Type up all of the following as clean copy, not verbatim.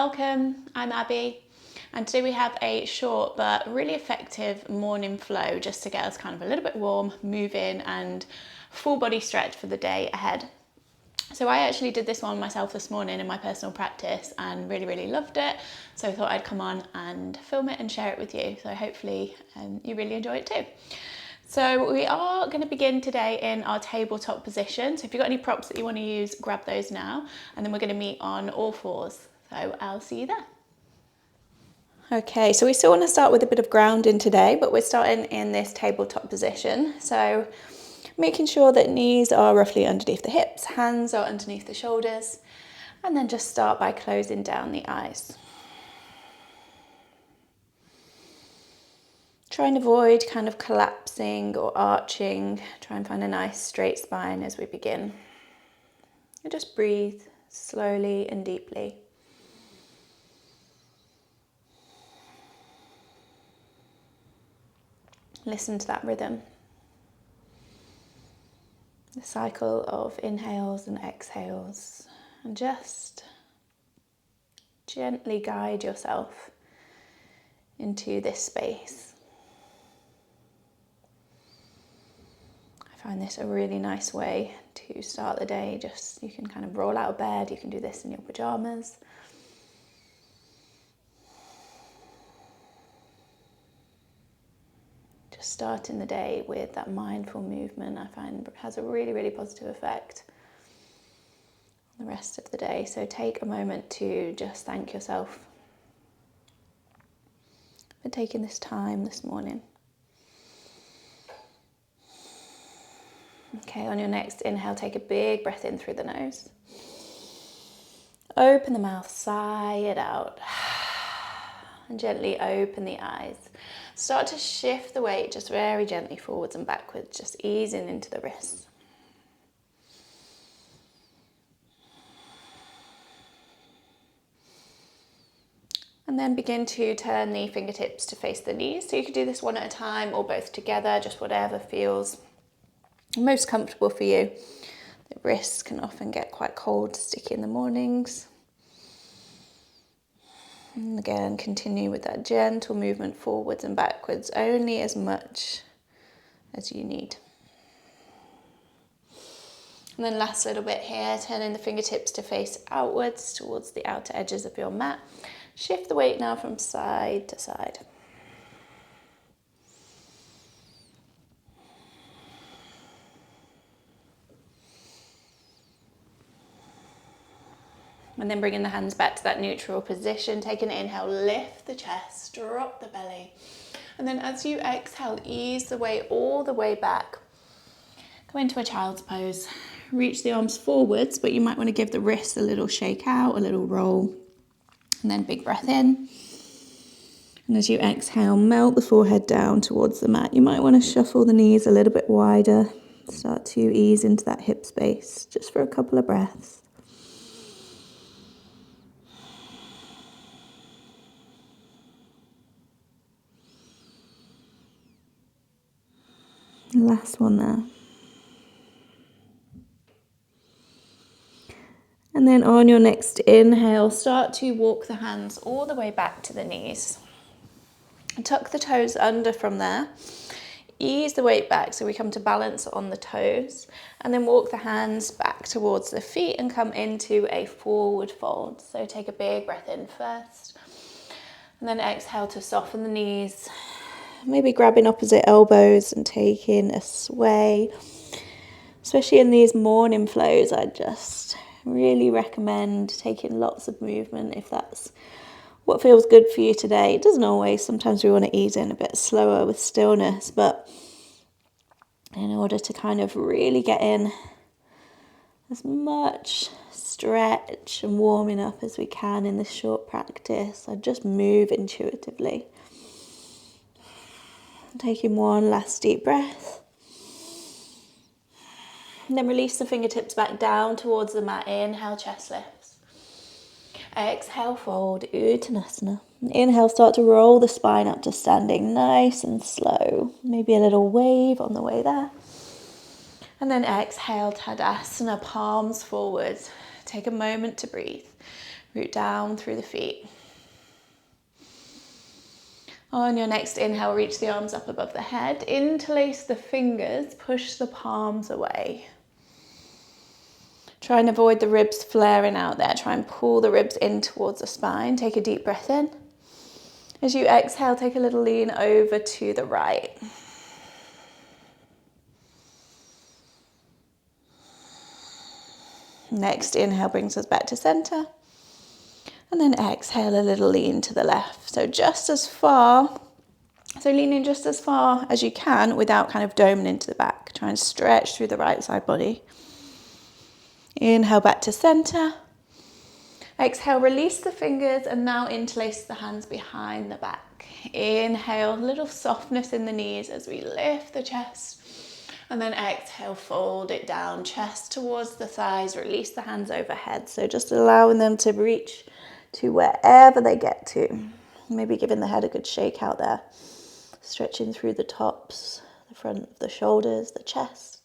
Welcome, I'm Abby, and today we have a short but really effective morning flow just to get us kind of a little bit warm, moving and full body stretch for the day ahead. So I actually did this one myself this morning in my personal practice and really loved it. So I thought I'd come on and film it and share it with you. So hopefully you really enjoy it too. So we are going to begin today in our tabletop position. So if you've got any props that you want to use, grab those now. And then we're going to meet on all fours. So I'll see you there. Okay, so we still want to start with a bit of grounding today, but we're starting in this tabletop position. So making sure that knees are roughly underneath the hips, hands are underneath the shoulders, and then just start by closing down the eyes. Try and avoid kind of collapsing or arching. Try and find a nice straight spine as we begin. And just breathe slowly and deeply. Listen to that rhythm. The cycle of inhales and exhales. And just gently guide yourself into this space. I find this a really nice way to start the day. Just you can kind of roll out of bed, you can do this in your pajamas. Just starting the day with that mindful movement, I find has a really positive effect on the rest of the day. So take a moment to just thank yourself for taking this time this morning. Okay, on your next inhale, take a big breath in through the nose. Open the mouth, sigh it out. And gently open the eyes. Start to shift the weight just very gently forwards and backwards, just easing into the wrists. And then begin to turn the fingertips to face the knees. So you can do this one at a time or both together, just whatever feels most comfortable for you. The wrists can often get quite cold, sticky in the mornings. And again, continue with that gentle movement forwards and backwards, only as much as you need. And then last little bit here, turning the fingertips to face outwards towards the outer edges of your mat. Shift the weight now from side to side. And then bringing the hands back to that neutral position. Take an inhale, lift the chest, drop the belly. And then as you exhale, ease the weight all the way back. Come into a child's pose. Reach the arms forwards, but you might want to give the wrists a little shake out, a little roll. And then big breath in. And as you exhale, melt the forehead down towards the mat. You might want to shuffle the knees a little bit wider. Start to ease into that hip space, just for a couple of breaths. Last one there. And then on your next inhale, start to walk the hands all the way back to the knees. Tuck the toes under from there. Ease the weight back so we come to balance on the toes. And then walk the hands back towards the feet and come into a forward fold. So take a big breath in first. And then exhale to soften the knees. Maybe grabbing opposite elbows and taking a sway. Especially in these morning flows, I just really recommend taking lots of movement if that's what feels good for you today. It doesn't always. Sometimes we want to ease in a bit slower with stillness, but in order to kind of really get in as much stretch and warming up as we can in this short practice, I just move intuitively. Taking one last deep breath. And then release the fingertips back down towards the mat. Inhale, chest lifts. Exhale, fold, Uttanasana. Inhale, start to roll the spine up to standing, nice and slow. Maybe a little wave on the way there. And then exhale, Tadasana, palms forward. Take a moment to breathe. Root down through the feet. On your next inhale, reach the arms up above the head. Interlace the fingers, push the palms away. Try and avoid the ribs flaring out there. Try and pull the ribs in towards the spine. Take a deep breath in. As you exhale, take a little lean over to the right. Next inhale brings us back to center. And then exhale a little lean to the left. So leaning just as far as you can without kind of doming into the back. Try and stretch through the right side body. Inhale back to center. Exhale, release the fingers and now interlace the hands behind the back. Inhale, little softness in the knees as we lift the chest. And then exhale, fold it down, chest towards the thighs, release the hands overhead. So just allowing them to reach to wherever they get to. Maybe giving the head a good shake out there. Stretching through the tops, the front of the shoulders, the chest.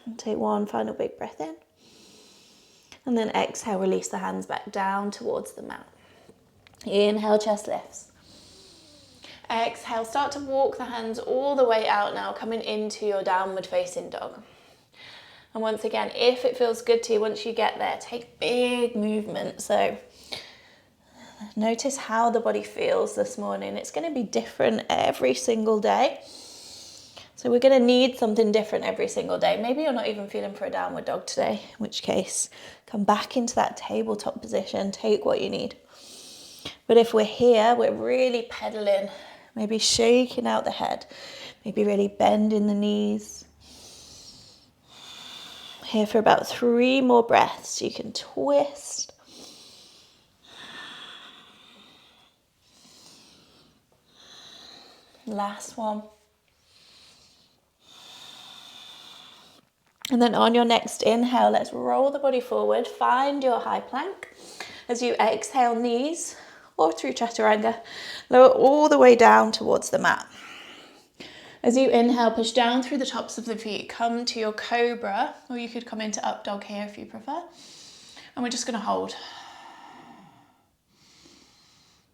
And take one final big breath in. And then exhale, release the hands back down towards the mat. Inhale, chest lifts. Exhale, start to walk the hands all the way out now, coming into your downward facing dog. And once again, if it feels good to you, once you get there, take big movement. So notice how the body feels this morning. It's going to be different every single day. So we're going to need something different every single day. Maybe you're not even feeling for a downward dog today, in which case come back into that tabletop position, take what you need. But if we're here, we're really pedaling, maybe shaking out the head, maybe really bending the knees. Here for about 3 more breaths. You can twist. Last one. And then on your next inhale, let's roll the body forward. Find your high plank. As you exhale, knees or through chaturanga, lower all the way down towards the mat. As you inhale, push down through the tops of the feet. Come to your cobra, or you could come into up dog here if you prefer. And we're just going to hold.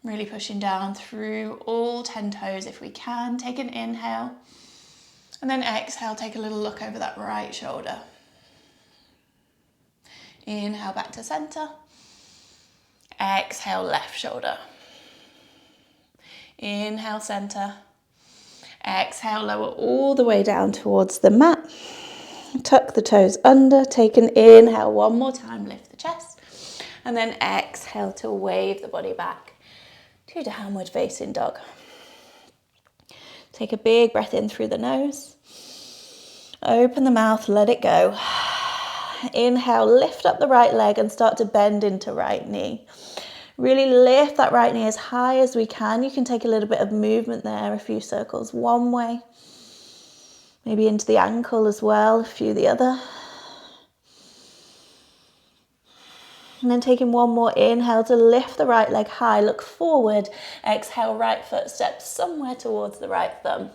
Really pushing down through all 10 toes if we can. Take an inhale. And then exhale, take a little look over that right shoulder. Inhale back to center. Exhale, left shoulder. Inhale, center. Exhale, lower all the way down towards the mat. Tuck the toes under. Take an inhale one more time, lift the chest. And then exhale to wave the body back to downward facing dog. Take a big breath in through the nose. Open the mouth, let it go. Inhale, lift up the right leg and start to bend into right knee. Really lift that right knee as high as we can. You can take a little bit of movement there, a few circles one way. Maybe into the ankle as well, a few the other. And then taking one more inhale to lift the right leg high, look forward. Exhale, right foot steps somewhere towards the right thumb.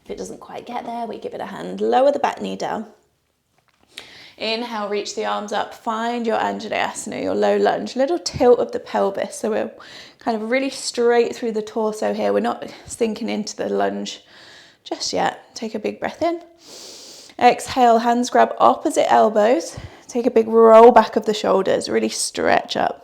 If it doesn't quite get there, we give it a hand. Lower the back knee down. Inhale, reach the arms up. Find your Anjaneyasana, your low lunge. Little tilt of the pelvis. So we're kind of really straight through the torso here. We're not sinking into the lunge just yet. Take a big breath in. Exhale, hands grab opposite elbows. Take a big roll back of the shoulders. Really stretch up.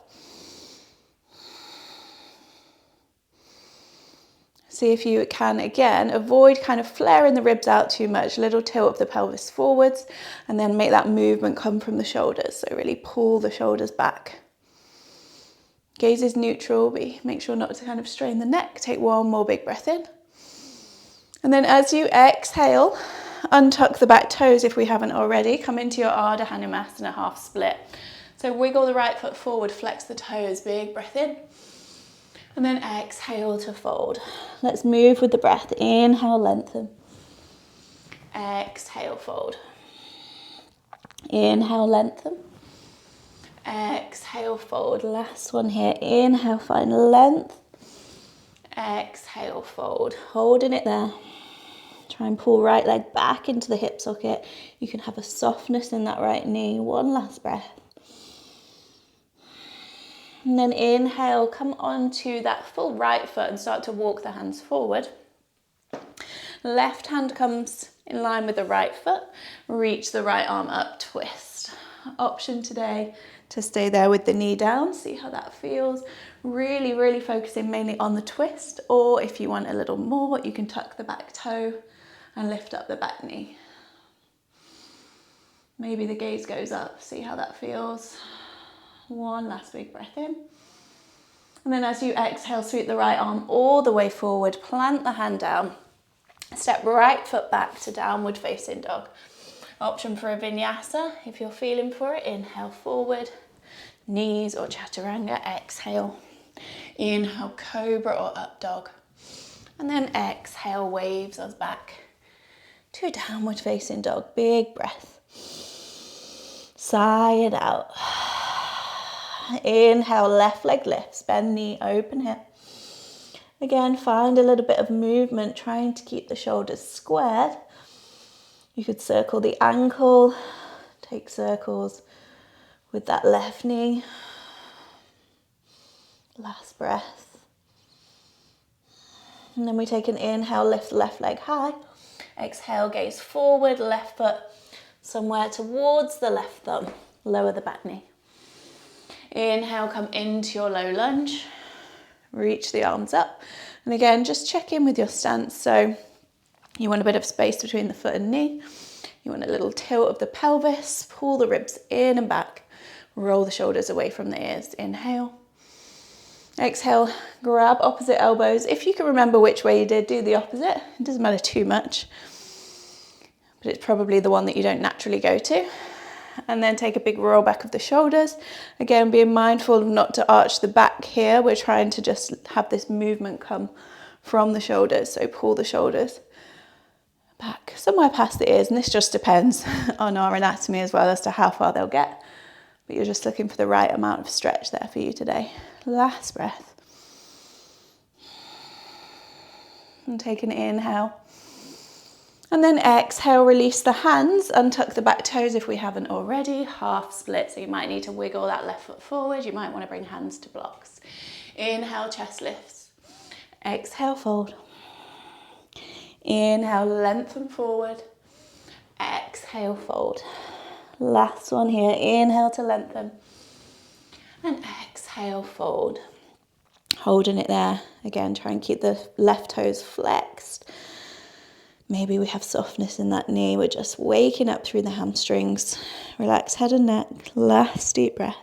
See if you can, again, avoid kind of flaring the ribs out too much. Little tilt of the pelvis forwards, and then make that movement come from the shoulders. So really pull the shoulders back. Gaze is neutral, but make sure not to kind of strain the neck. Take one more big breath in. And then as you exhale, untuck the back toes if we haven't already. Come into your Ardha Hanumasana, half split. So wiggle the right foot forward, flex the toes, big breath in. And then exhale to fold. Let's move with the breath. Inhale, lengthen. Exhale, fold. Inhale, lengthen. Exhale, fold. Last one here. Inhale, find length. Exhale, fold. Holding it there. Try and pull right leg back into the hip socket. You can have a softness in that right knee. One last breath. And then inhale, come onto that full right foot and start to walk the hands forward. Left hand comes in line with the right foot. Reach the right arm up, twist. Option today to stay there with the knee down. See how that feels. Really, really focusing mainly on the twist. Or if you want a little more, you can tuck the back toe and lift up the back knee. Maybe the gaze goes up. See how that feels. One last big breath in. And then as you exhale, sweep the right arm all the way forward. Plant the hand down. Step right foot back to downward facing dog. Option for a vinyasa. If you're feeling for it, inhale forward. Knees or chaturanga, exhale. Inhale, cobra or up dog. And then exhale, waves us back to downward facing dog. Big breath. Sigh it out. Inhale, left leg lifts, bend knee, open hip. Again, find a little bit of movement, trying to keep the shoulders squared. You could circle the ankle, take circles with that left knee. Last breath. And then we take an inhale, lift left leg high. Exhale, gaze forward, left foot somewhere towards the left thumb. Lower the back knee. Inhale, come into your low lunge. Reach the arms up. And again, just check in with your stance. So you want a bit of space between the foot and knee. You want a little tilt of the pelvis. Pull the ribs in and back. Roll the shoulders away from the ears. Inhale. Exhale, grab opposite elbows. If you can remember which way you did, do the opposite. It doesn't matter too much, but it's probably the one that you don't naturally go to. And then take a big roll back of the shoulders. Again, being mindful of not to arch the back here. We're trying to just have this movement come from the shoulders. So pull the shoulders back somewhere past the ears. And this just depends on our anatomy as well as to how far they'll get. But you're just looking for the right amount of stretch there for you today. Last breath. And take an inhale. And then exhale, release the hands, untuck the back toes if we haven't already. Half split, so you might need to wiggle that left foot forward. You might want to bring hands to blocks. Inhale, chest lifts. Exhale, fold. Inhale, lengthen forward. Exhale, fold. Last one here. Inhale to lengthen. And exhale, fold. Holding it there. Again, try and keep the left toes flexed. Maybe we have softness in that knee. We're just waking up through the hamstrings. Relax head and neck. Last deep breath.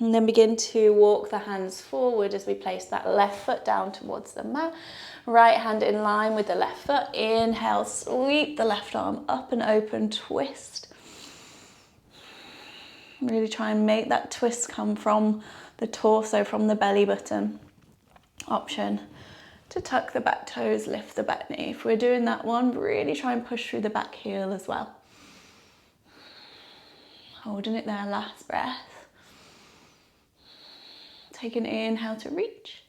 And then begin to walk the hands forward as we place that left foot down towards the mat. Right hand in line with the left foot. Inhale, sweep the left arm up and open, twist. Really try and make that twist come from the torso, from the belly button. Option to tuck the back toes, lift the back knee. If we're doing that one, really try and push through the back heel as well. Holding it there, last breath. Take an inhale to reach.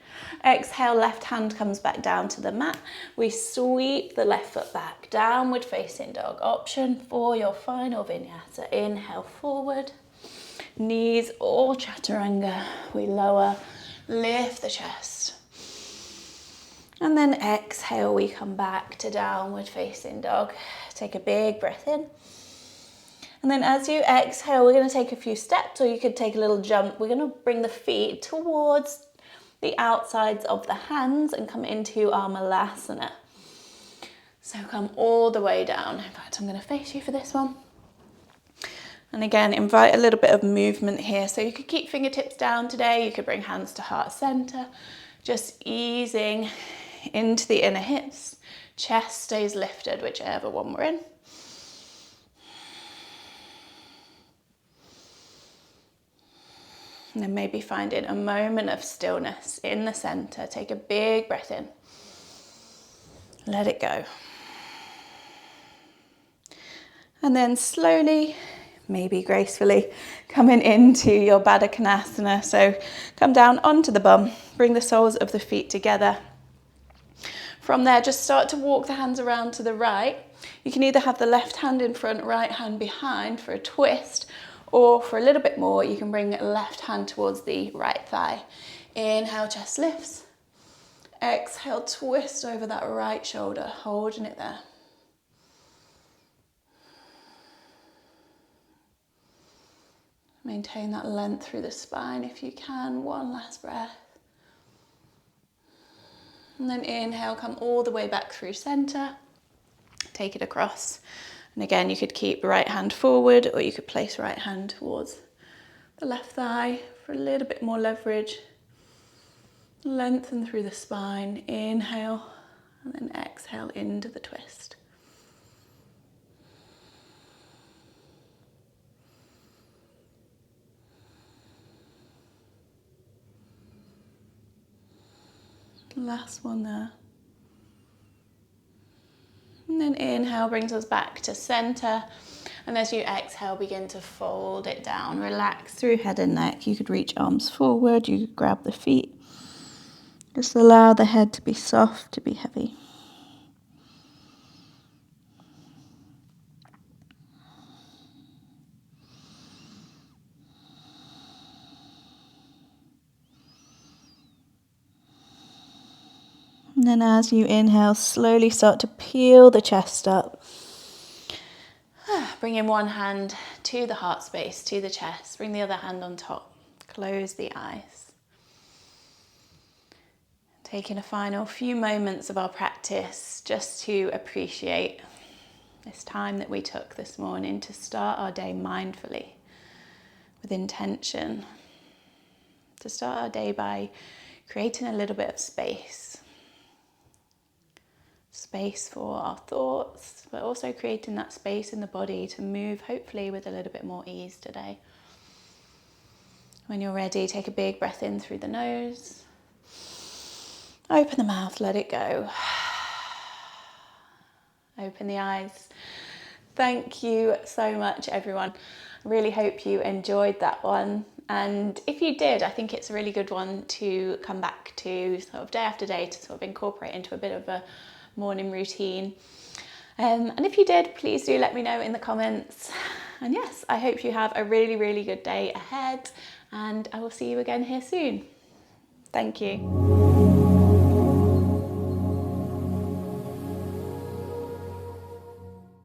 Exhale, left hand comes back down to the mat. We sweep the left foot back, downward facing dog. Option for your final vinyasa. Inhale forward, knees or chaturanga. We lower, lift the chest. And then exhale, we come back to downward facing dog. Take a big breath in. And then as you exhale, we're going to take a few steps, or you could take a little jump. We're going to bring the feet towards the outsides of the hands and come into our malasana. So come all the way down. In fact, I'm going to face you for this one. And again, invite a little bit of movement here. So you could keep fingertips down today. You could bring hands to heart center. Just easing into the inner hips. Chest stays lifted, whichever one we're in. And then maybe finding a moment of stillness in the center. Take a big breath in. Let it go. And then slowly, maybe gracefully, coming into your Baddha Konasana. So come down onto the bum, bring the soles of the feet together. From there, just start to walk the hands around to the right. You can either have the left hand in front, right hand behind for a twist, Or for a little bit more, you can bring left hand towards the right thigh. Inhale, chest lifts. Exhale, twist over that right shoulder, holding it there. Maintain that length through the spine if you can. One last breath. And then inhale, come all the way back through center. Take it across. And again, you could keep right hand forward, or you could place right hand towards the left thigh for a little bit more leverage. Lengthen through the spine. Inhale, and then exhale into the twist. Last one there. And then inhale brings us back to center. And as you exhale, begin to fold it down. Relax through head and neck. You could reach arms forward. You could grab the feet. Just allow the head to be soft, to be heavy. And then as you inhale, slowly start to peel the chest up. Bring in one hand to the heart space, to the chest. Bring the other hand on top. Close the eyes. Taking a final few moments of our practice just to appreciate this time that we took this morning to start our day mindfully, with intention. To start our day by creating a little bit of space. Space for our thoughts, but also creating that space in the body to move, hopefully with a little bit more ease today. When you're ready, take a big breath in through the nose. Open the mouth, let it go. Open the eyes. Thank you so much, everyone. I really hope you enjoyed that one. And if you did, I think it's a really good one to come back to sort of day after day to sort of incorporate into a bit of a morning routine. And if you did, please do let me know in the comments. And yes, I hope you have a really, really good day ahead, and I will see you again here soon. Thank you.